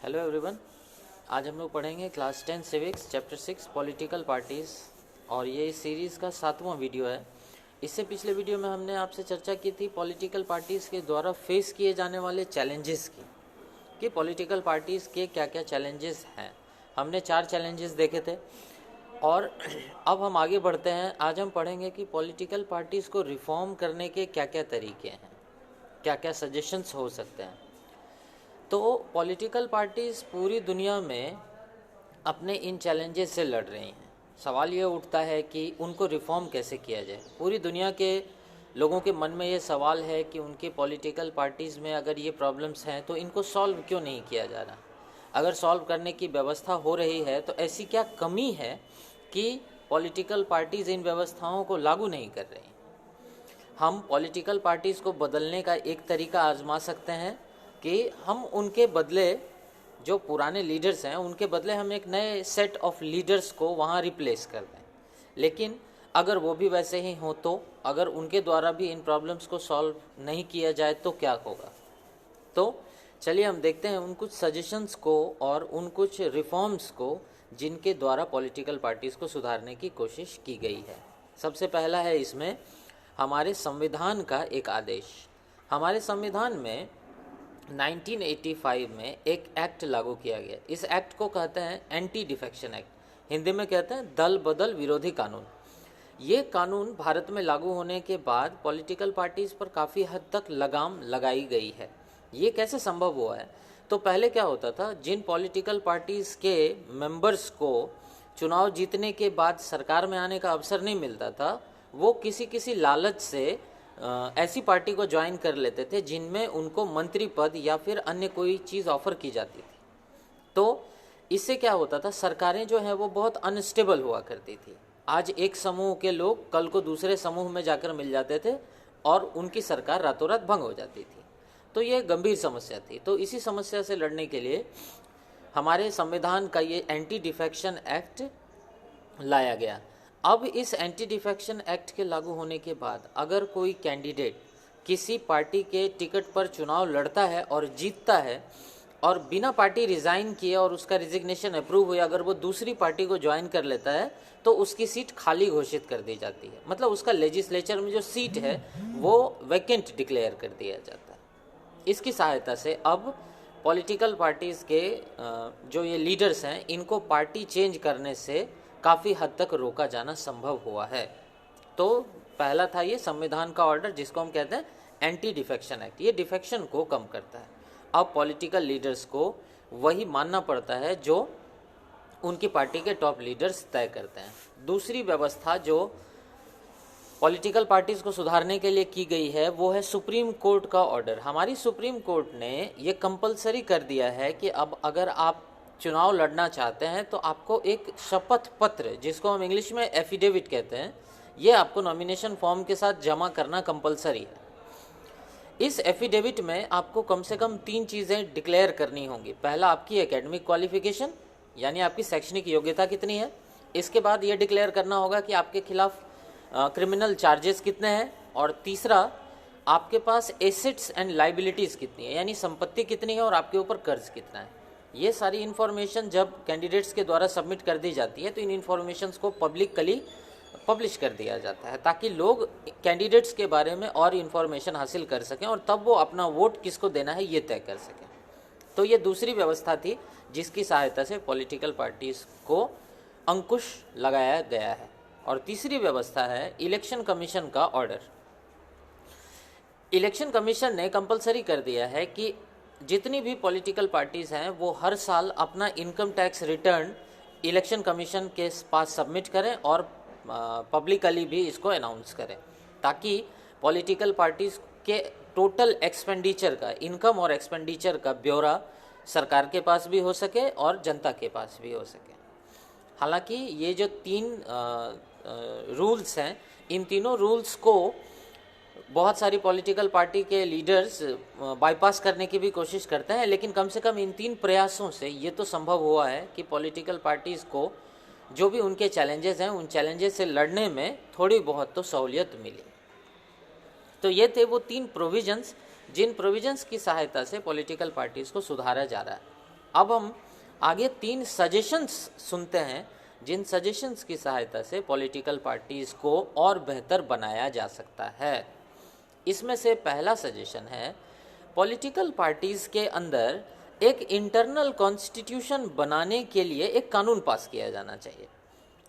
Hello everyone. आज हम लोग पढ़ेंगे class 10 civics chapter 6 political parties और ये इस सीरीज़ का 7वां वीडियो है। इससे पिछले वीडियो में हमने आपसे चर्चा की थी पॉलिटिकल पार्टीज़ के द्वारा फेस किए जाने वाले चैलेंजेस की, कि पॉलिटिकल पार्टीज़ के क्या क्या चैलेंजेस हैं। हमने 4 चैलेंजेस देखे थे और अब हम आगे बढ़ते हैं। आज हम पढ़ेंगे कि पॉलिटिकल पार्टीज़ को रिफॉर्म करने के क्या क्या तरीके हैं, क्या क्या सजेशंस हो सकते हैं। तो पॉलिटिकल पार्टीज़ पूरी दुनिया में अपने इन चैलेंजेस से लड़ रही हैं। सवाल ये उठता है कि उनको रिफॉर्म कैसे किया जाए। पूरी दुनिया के लोगों के मन में ये सवाल है कि उनके पॉलिटिकल पार्टीज़ में अगर ये प्रॉब्लम्स हैं तो इनको सॉल्व क्यों नहीं किया जा रहा। अगर सॉल्व करने की व्यवस्था हो रही है तो ऐसी क्या कमी है कि पॉलिटिकल पार्टीज़ इन व्यवस्थाओं को लागू नहीं कर रही। हम पॉलिटिकल पार्टीज़ को बदलने का एक तरीका आजमा सकते हैं कि हम उनके बदले जो पुराने लीडर्स हैं उनके बदले हम एक नए सेट ऑफ लीडर्स को वहाँ रिप्लेस कर दें। लेकिन अगर वो भी वैसे ही हो तो अगर उनके द्वारा भी इन प्रॉब्लम्स को सॉल्व नहीं किया जाए तो क्या होगा। तो चलिए हम देखते हैं उन कुछ सजेशंस को और उन कुछ रिफॉर्म्स को जिनके द्वारा पॉलिटिकल पार्टीज़ को सुधारने की कोशिश की गई है। सबसे पहला है इसमें हमारे संविधान का एक आदेश। हमारे संविधान में 1985 में एक एक्ट लागू किया गया। इस एक्ट को कहते हैं एंटी डिफेक्शन एक्ट, हिंदी में कहते हैं दल बदल विरोधी कानून। ये कानून भारत में लागू होने के बाद पॉलिटिकल पार्टीज़ पर काफ़ी हद तक लगाम लगाई गई है। ये कैसे संभव हुआ है? तो पहले क्या होता था, जिन पॉलिटिकल पार्टीज़ के मेंबर्स को चुनाव जीतने के बाद सरकार में आने का अवसर नहीं मिलता था, वो किसी लालच से ऐसी पार्टी को ज्वाइन कर लेते थे जिनमें उनको मंत्री पद या फिर अन्य कोई चीज़ ऑफर की जाती थी। तो इससे क्या होता था, सरकारें जो हैं वो बहुत अनस्टेबल हुआ करती थी। आज एक समूह के लोग कल को दूसरे समूह में जाकर मिल जाते थे और उनकी सरकार रातों रात भंग हो जाती थी। तो ये गंभीर समस्या थी। तो इसी समस्या से लड़ने के लिए हमारे संविधान का ये एंटी डिफेक्शन एक्ट लाया गया। अब इस एंटी डिफेक्शन एक्ट के लागू होने के बाद अगर कोई कैंडिडेट किसी पार्टी के टिकट पर चुनाव लड़ता है और जीतता है और बिना पार्टी रिज़ाइन किए और उसका रिजिग्नेशन अप्रूव हुई अगर वो दूसरी पार्टी को ज्वाइन कर लेता है तो उसकी सीट खाली घोषित कर दी जाती है। मतलब उसका लेजिस्लेचर में जो सीट है वो वैकेंट डिक्लेयर कर दिया जाता है। इसकी सहायता से अब पॉलिटिकल पार्टीज़ के जो ये लीडर्स हैं इनको पार्टी चेंज करने से काफ़ी हद तक रोका जाना संभव हुआ है। तो पहला था ये संविधान का ऑर्डर जिसको हम कहते हैं एंटी डिफेक्शन एक्ट। ये डिफेक्शन को कम करता है। अब पॉलिटिकल लीडर्स को वही मानना पड़ता है जो उनकी पार्टी के टॉप लीडर्स तय करते हैं। दूसरी व्यवस्था जो पॉलिटिकल पार्टीज़ को सुधारने के लिए की गई है वो है सुप्रीम कोर्ट का ऑर्डर। हमारी सुप्रीम कोर्ट ने ये कंपलसरी कर दिया है कि अब अगर आप चुनाव लड़ना चाहते हैं तो आपको एक शपथ पत्र, जिसको हम इंग्लिश में एफिडेविट कहते हैं, ये आपको नॉमिनेशन फॉर्म के साथ जमा करना कंपलसरी है। इस एफिडेविट में आपको कम से कम 3 चीज़ें डिक्लेयर करनी होंगी। पहला, आपकी एकेडमिक क्वालिफिकेशन, यानी आपकी शैक्षणिक योग्यता कितनी है। इसके बाद ये डिक्लेयर करना होगा कि आपके खिलाफ क्रिमिनल चार्जेस कितने हैं। और तीसरा, आपके पास एसेट्स एंड लाइबिलिटीज़ कितनी है, यानी संपत्ति कितनी है और आपके ऊपर कर्ज कितना है। ये सारी इन्फॉर्मेशन जब कैंडिडेट्स के द्वारा सबमिट कर दी जाती है तो इन इन्फॉर्मेशंस को पब्लिकली पब्लिश कर दिया जाता है ताकि लोग कैंडिडेट्स के बारे में और इन्फॉर्मेशन हासिल कर सकें और तब वो अपना वोट किसको देना है ये तय कर सकें। तो ये दूसरी व्यवस्था थी जिसकी सहायता से पॉलिटिकल पार्टीज़ को अंकुश लगाया गया है। और तीसरी व्यवस्था है इलेक्शन कमीशन का ऑर्डर। इलेक्शन कमीशन ने कंपलसरी कर दिया है कि जितनी भी पॉलिटिकल पार्टीज़ हैं वो हर साल अपना income tax return election commission के पास सबमिट करें और पब्लिकली भी इसको अनाउंस करें ताकि पॉलिटिकल पार्टीज़ के टोटल एक्सपेंडिचर का, इनकम और एक्सपेंडिचर का ब्यौरा सरकार के पास भी हो सके और जनता के पास भी हो सके। हालांकि ये जो 3 रूल्स हैं, इन तीनों रूल्स को बहुत सारी पॉलिटिकल पार्टी के लीडर्स बाईपास करने की भी कोशिश करते हैं, लेकिन कम से कम इन 3 प्रयासों से ये तो संभव हुआ है कि पॉलिटिकल पार्टीज़ को जो भी उनके चैलेंजेस हैं उन चैलेंजेस से लड़ने में थोड़ी बहुत तो सहूलियत मिली। तो ये थे वो 3 प्रोविजंस जिन प्रोविजंस की सहायता से पॉलिटिकल पार्टीज़ को सुधारा जा रहा है। अब हम आगे 3 सजेशंस सुनते हैं, जिन सजेशंस की सहायता से पॉलिटिकल पार्टीज़ को और बेहतर बनाया जा सकता है। इसमें से पहला सजेशन है, पॉलिटिकल पार्टीज़ के अंदर एक इंटरनल कॉन्स्टिट्यूशन बनाने के लिए एक कानून पास किया जाना चाहिए।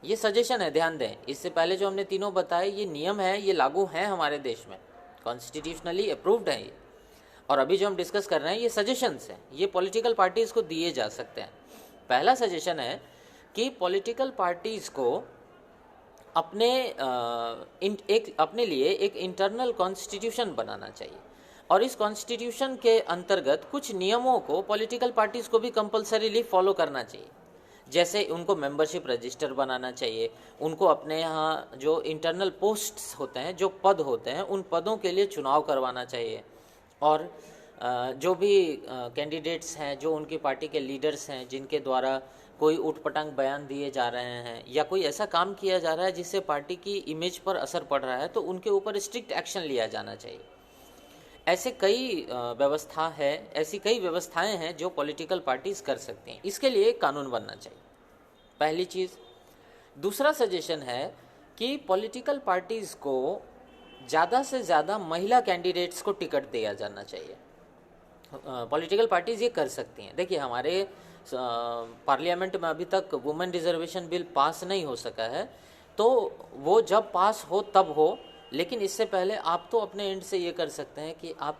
ये सजेशन है, ध्यान दें। इससे पहले जो हमने तीनों बताए ये नियम है, ये लागू हैं हमारे देश में, कॉन्स्टिट्यूशनली अप्रूव्ड हैं ये। और अभी जो हम डिस्कस कर रहे हैं ये सजेशंस हैं, ये पॉलिटिकल पार्टीज़ को दिए जा सकते हैं। पहला सजेशन है कि पॉलिटिकल पार्टीज़ को अपने लिए एक इंटरनल कॉन्स्टिट्यूशन बनाना चाहिए, और इस कॉन्स्टिट्यूशन के अंतर्गत कुछ नियमों को पॉलिटिकल पार्टीज़ को भी कंपलसरीली फॉलो करना चाहिए। जैसे उनको मेंबरशिप रजिस्टर बनाना चाहिए, उनको अपने यहाँ जो इंटरनल पोस्ट्स होते हैं, जो पद होते हैं, उन पदों के लिए चुनाव करवाना चाहिए, और जो भी कैंडिडेट्स हैं, जो उनकी पार्टी के लीडर्स हैं, जिनके द्वारा कोई उटपटांग बयान दिए जा रहे हैं या कोई ऐसा काम किया जा रहा है जिससे पार्टी की इमेज पर असर पड़ रहा है, तो उनके ऊपर स्ट्रिक्ट एक्शन लिया जाना चाहिए। ऐसे कई ऐसी कई व्यवस्थाएं हैं जो पॉलिटिकल पार्टीज कर सकती हैं। इसके लिए एक कानून बनना चाहिए, पहली चीज़। दूसरा सजेशन है कि पॉलिटिकल पार्टीज को ज़्यादा से ज़्यादा महिला कैंडिडेट्स को टिकट दिया जाना चाहिए। पॉलिटिकल पार्टीज ये कर सकती हैं। देखिए, हमारे पार्लियामेंट में अभी तक वुमेन रिजर्वेशन बिल पास नहीं हो सका है, तो वो जब पास हो तब हो, लेकिन इससे पहले आप तो अपने एंड से ये कर सकते हैं कि आप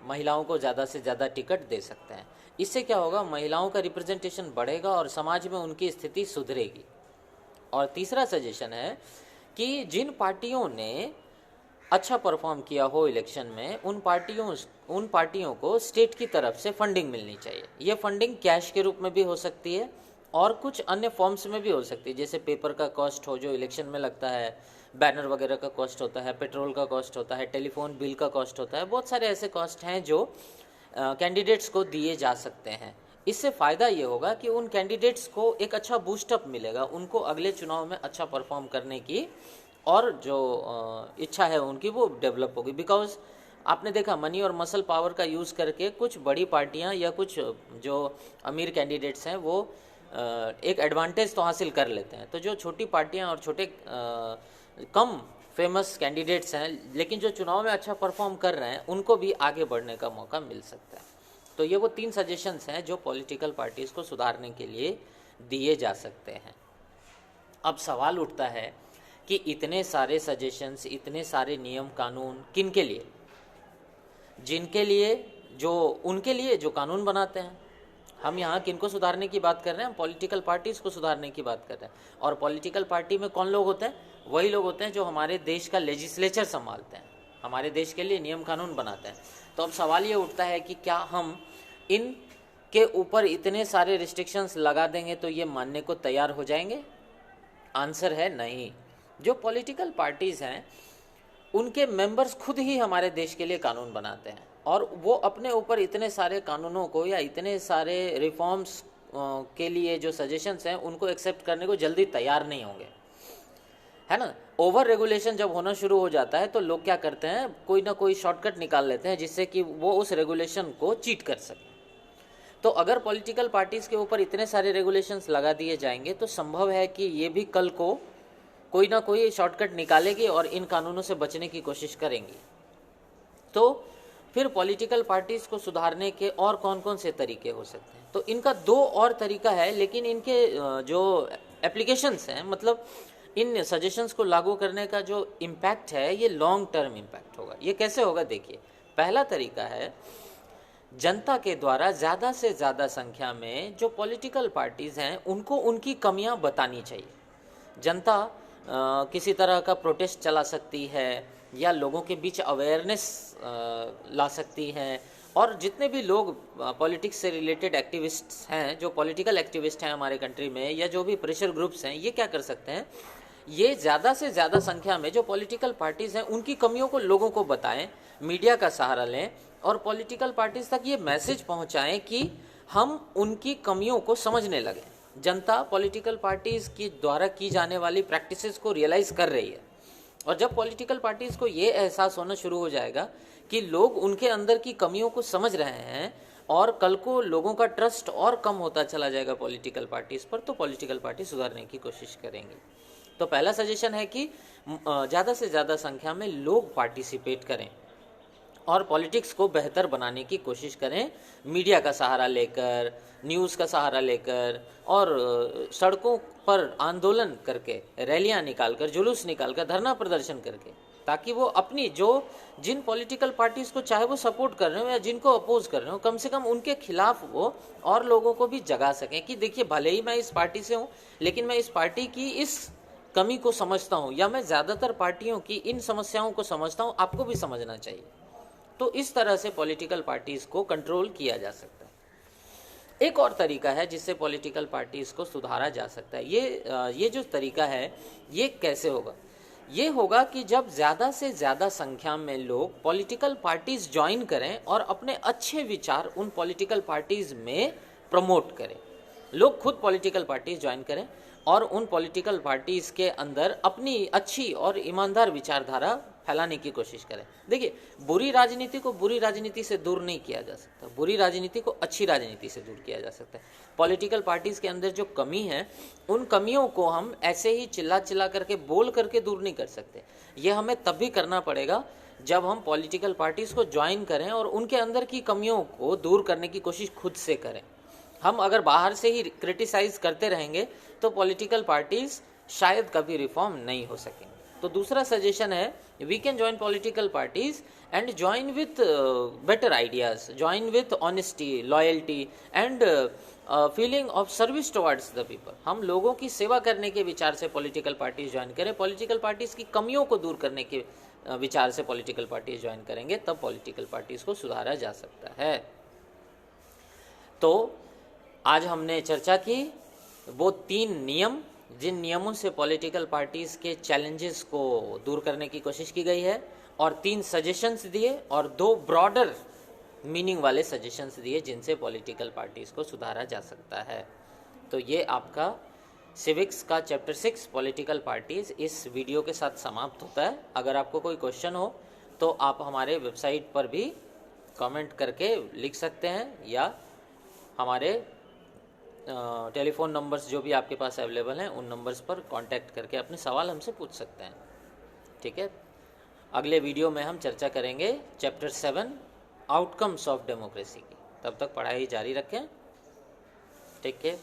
महिलाओं को ज़्यादा से ज़्यादा टिकट दे सकते हैं। इससे क्या होगा, महिलाओं का रिप्रेजेंटेशन बढ़ेगा और समाज में उनकी स्थिति सुधरेगी। और तीसरा सजेशन है कि जिन पार्टियों ने अच्छा परफॉर्म किया हो इलेक्शन में, उन पार्टियों को स्टेट की तरफ से फंडिंग मिलनी चाहिए। ये फंडिंग कैश के रूप में भी हो सकती है और कुछ अन्य फॉर्म्स में भी हो सकती है, जैसे पेपर का कॉस्ट हो जो इलेक्शन में लगता है, बैनर वगैरह का कॉस्ट होता है, पेट्रोल का कॉस्ट होता है, टेलीफोन बिल का कॉस्ट होता है। बहुत सारे ऐसे कॉस्ट हैं जो कैंडिडेट्स को दिए जा सकते हैं। इससे फ़ायदा ये होगा कि उन कैंडिडेट्स को एक अच्छा बूस्टअप मिलेगा, उनको अगले चुनाव में अच्छा परफॉर्म करने की और जो इच्छा है उनकी वो डेवलप होगी। बिकॉज आपने देखा, मनी और मसल पावर का यूज़ करके कुछ बड़ी पार्टियां या कुछ जो अमीर कैंडिडेट्स हैं वो एक एडवांटेज तो हासिल कर लेते हैं। तो जो छोटी पार्टियां और छोटे कम फेमस कैंडिडेट्स हैं लेकिन जो चुनाव में अच्छा परफॉर्म कर रहे हैं, उनको भी आगे बढ़ने का मौका मिल सकता है। तो ये वो 3 सजेशंस हैं जो पॉलिटिकल पार्टीज़ को सुधारने के लिए दिए जा सकते हैं। अब सवाल उठता है कि इतने सारे सजेशंस, इतने सारे नियम कानून किन के लिए? जिनके लिए, जो उनके लिए जो कानून बनाते हैं। हम यहाँ किनको सुधारने की बात कर रहे हैं? हम पॉलिटिकल पार्टीज़ को सुधारने की बात कर रहे हैं। और पॉलिटिकल पार्टी में कौन लोग होते हैं? वही लोग होते हैं जो हमारे देश का लेजिस्लेचर संभालते हैं, हमारे देश के लिए नियम कानून बनाते हैं। तो अब सवाल ये उठता है कि क्या हम इन के ऊपर इतने सारे रिस्ट्रिक्शंस लगा देंगे तो ये मानने को तैयार हो जाएंगे? आंसर है नहीं। जो पॉलिटिकल पार्टीज़ हैं उनके मेंबर्स खुद ही हमारे देश के लिए कानून बनाते हैं, और वो अपने ऊपर इतने सारे कानूनों को या इतने सारे रिफॉर्म्स के लिए जो सजेशंस हैं उनको एक्सेप्ट करने को जल्दी तैयार नहीं होंगे, है ना। ओवर रेगुलेशन जब होना शुरू हो जाता है तो लोग क्या करते हैं, कोई ना कोई शॉर्टकट निकाल लेते हैं जिससे कि वो उस रेगुलेशन को चीट कर सकें। तो अगर पॉलिटिकल पार्टीज़ के ऊपर इतने सारे रेगुलेशंस लगा दिए जाएंगे तो संभव है कि ये भी कल को कोई ना कोई शॉर्टकट निकालेगी और इन कानूनों से बचने की कोशिश करेंगी। तो फिर पॉलिटिकल पार्टीज़ को सुधारने के और कौन कौन से तरीके हो सकते हैं? तो इनका 2 और तरीका है, लेकिन इनके जो एप्लीकेशंस हैं, मतलब इन सजेशंस को लागू करने का जो इम्पैक्ट है ये लॉन्ग टर्म इम्पैक्ट होगा। ये कैसे होगा? देखिए, पहला तरीका है जनता के द्वारा ज़्यादा से ज़्यादा संख्या में जो पॉलिटिकल पार्टीज़ हैं उनको उनकी कमियां बतानी चाहिए। जनता किसी तरह का प्रोटेस्ट चला सकती है या लोगों के बीच अवेयरनेस ला सकती है, और जितने भी लोग पॉलिटिक्स से रिलेटेड एक्टिविस्ट्स हैं, जो पॉलिटिकल एक्टिविस्ट हैं हमारे कंट्री में, या जो भी प्रेशर ग्रुप्स हैं, ये क्या कर सकते हैं, ये ज़्यादा से ज़्यादा संख्या में जो पॉलिटिकल पार्टीज़ हैं उनकी कमियों को लोगों को बताएं, मीडिया का सहारा लें और पॉलिटिकल पार्टीज़ तक ये मैसेज पहुंचाएं कि हम उनकी कमियों को समझने लगें। जनता पॉलिटिकल पार्टीज़ की द्वारा की जाने वाली प्रैक्टिसेस को रियलाइज़ कर रही है, और जब पॉलिटिकल पार्टीज़ को ये एहसास होना शुरू हो जाएगा कि लोग उनके अंदर की कमियों को समझ रहे हैं और कल को लोगों का ट्रस्ट और कम होता चला जाएगा पॉलिटिकल पार्टीज़ पर, तो पॉलिटिकल पार्टी सुधारने की कोशिश करेंगी। तो पहला सजेशन है कि ज़्यादा से ज़्यादा संख्या में लोग पार्टिसिपेट करें और पॉलिटिक्स को बेहतर बनाने की कोशिश करें, मीडिया का सहारा लेकर, न्यूज़ का सहारा लेकर और सड़कों पर आंदोलन करके, रैलियां निकालकर, जुलूस निकालकर, धरना प्रदर्शन करके, ताकि वो अपनी जिन पॉलिटिकल पार्टीज़ को चाहे वो सपोर्ट कर रहे हो या जिनको अपोज कर रहे हो, कम से कम उनके खिलाफ वो और लोगों को भी जगा सकें कि देखिए भले ही मैं इस पार्टी से हूँ, लेकिन मैं इस पार्टी की इस कमी को समझता हूँ, या मैं ज़्यादातर पार्टियों की इन समस्याओं को समझता हूँ, आपको भी समझना चाहिए। तो इस तरह से पॉलिटिकल पार्टीज़ को कंट्रोल किया जा सकता है। एक और तरीका है जिससे पॉलिटिकल पार्टीज़ को सुधारा जा सकता है। ये जो तरीका है ये कैसे होगा? ये होगा कि जब ज़्यादा से ज़्यादा संख्या में लोग पॉलिटिकल पार्टीज़ ज्वाइन करें और अपने अच्छे विचार उन पॉलिटिकल पार्टीज़ में प्रमोट करें। लोग खुद पॉलिटिकल पार्टीज़ ज्वाइन करें और उन पॉलिटिकल पार्टीज़ के अंदर अपनी अच्छी और ईमानदार विचारधारा फैलाने की कोशिश करें। देखिए, बुरी राजनीति को बुरी राजनीति से दूर नहीं किया जा सकता, बुरी राजनीति को अच्छी राजनीति से दूर किया जा सकता है। पॉलिटिकल पार्टीज़ के अंदर जो कमी है, उन कमियों को हम ऐसे ही चिल्ला चिल्ला करके, बोल करके दूर नहीं कर सकते। ये हमें तब भी करना पड़ेगा जब हम पॉलिटिकल पार्टीज़ को ज्वाइन करें और उनके अंदर की कमियों को दूर करने की कोशिश खुद से करें। हम अगर बाहर से ही क्रिटिसाइज करते रहेंगे तो पॉलिटिकल पार्टीज़ शायद कभी रिफॉर्म नहीं हो सकेंगे। तो दूसरा सजेशन है, we can join political parties and join with better ideas, join with honesty, loyalty and feeling of service towards the people. हम लोगों की सेवा करने के विचार से पॉलिटिकल पार्टीज ज्वाइन करें, पॉलिटिकल पार्टीज की कमियों को दूर करने के विचार से पॉलिटिकल पार्टीज ज्वाइन करेंगे, तब पॉलिटिकल पार्टीज को सुधारा जा सकता है। तो आज हमने चर्चा की वो 3 नियम, जिन नियमों से पॉलिटिकल पार्टीज़ के चैलेंजेस को दूर करने की कोशिश की गई है, और 3 सजेशंस दिए और 2 ब्रॉडर मीनिंग वाले सजेशंस दिए जिनसे पॉलिटिकल पार्टीज़ को सुधारा जा सकता है। तो ये आपका सिविक्स का चैप्टर 6 पॉलिटिकल पार्टीज़ इस वीडियो के साथ समाप्त होता है। अगर आपको कोई क्वेश्चन हो तो आप हमारे वेबसाइट पर भी कमेंट करके लिख सकते हैं, या हमारे टेलीफोन नंबर्स जो भी आपके पास अवेलेबल हैं उन नंबर्स पर कांटेक्ट करके अपने सवाल हमसे पूछ सकते हैं। ठीक है, अगले वीडियो में हम चर्चा करेंगे चैप्टर 7 आउटकम्स ऑफ डेमोक्रेसी की। तब तक पढ़ाई जारी रखें। Take care.